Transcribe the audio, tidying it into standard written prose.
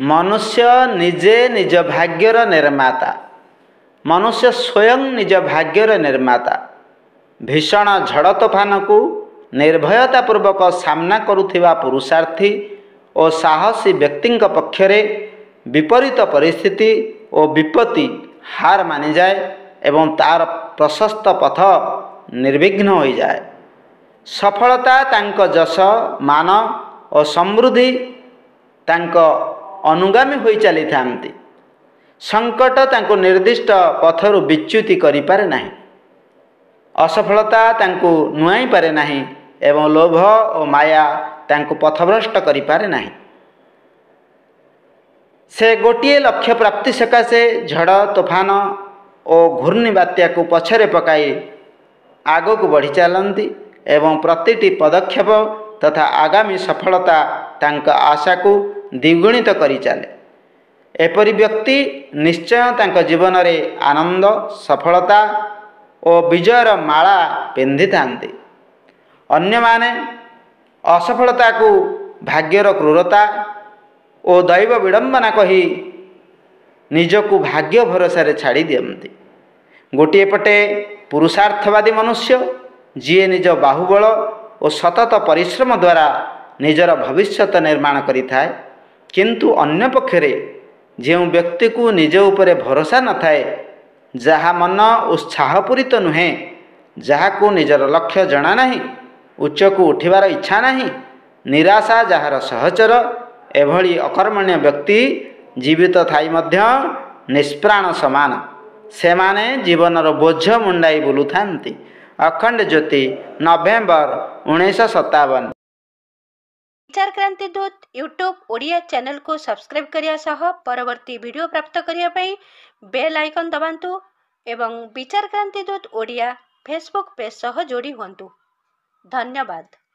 मनुष्य निजे निज भाग्यर निर्माता। मनुष्य स्वयं निज भाग्यर निर्माता। भीषण झड़ तोफान को निर्भयतापूर्वक सामना करुथिबा पुरुषार्थी और साहसी व्यक्ति पक्षरे विपरीत परिस्थिति और विपत्ति हार मानि जाए एवं तार प्रशस्त पथ निर्विघ्न हो जाए। सफलता तांको जश मान और समृद्धि तांको अनुगामी होई चली थांती। संकट तांको निर्दिष्ट पथरु विच्युति करि पारे नाही। असफलता तांको नुआई पारे नाही एवं लोभ और माया तांको पथभ्रष्ट करि पारे नाही। से गोटिए लक्ष्य प्राप्ति सकाशे झड़ तोफान और घूर्णी बात्या को पछरे पकाई आगो को बढ़ी चलती एवं प्रतिटी पदक्षेप तथा आगामी सफलता तांका आशा को द्विगुणित करी चले। एपरी व्यक्ति निश्चय तांका जीवन रे आनंद सफलता और विजयर माला पिंधि थांती। अन्य माने असफलता को भाग्यर क्रूरता और दैव विडंबना कही निजको भाग्य भरोसा रे छाड़ी दियंती। गोटे पटे पुरुषार्थवादी मनुष्य जीए निज बाहुबल और सतत परिश्रम द्वारा निजर भविष्यत निर्माण करिथाए, किंतु अन्य पक्षरे जो व्यक्ति को निज उपरे भरोसा न थाए, जहा मन उत्साहपूरित नुहे, जहाँ को निजर लक्ष्य जना नहीं, उच्च को उठिबार इच्छा नहीं, निराशा जहार सहचर, एभली अकर्मण्य व्यक्ति जीवित थाई मध्य निष्प्राण समान। से माने जीवनर बोझ मुंडाई बुलु थांती। अखंड ज्योति नवेम्बर 1957। विचार क्रांति दूत यूट्यूब ओडिया चैनल को सब्सक्राइब करिया सह परवर्ती वीडियो प्राप्त करिया पई बेल आइकन दबांतु एवं विचार क्रांति दूत ओडिया फेसबुक पेज सह जोड़ी हुंतु। धन्यवाद।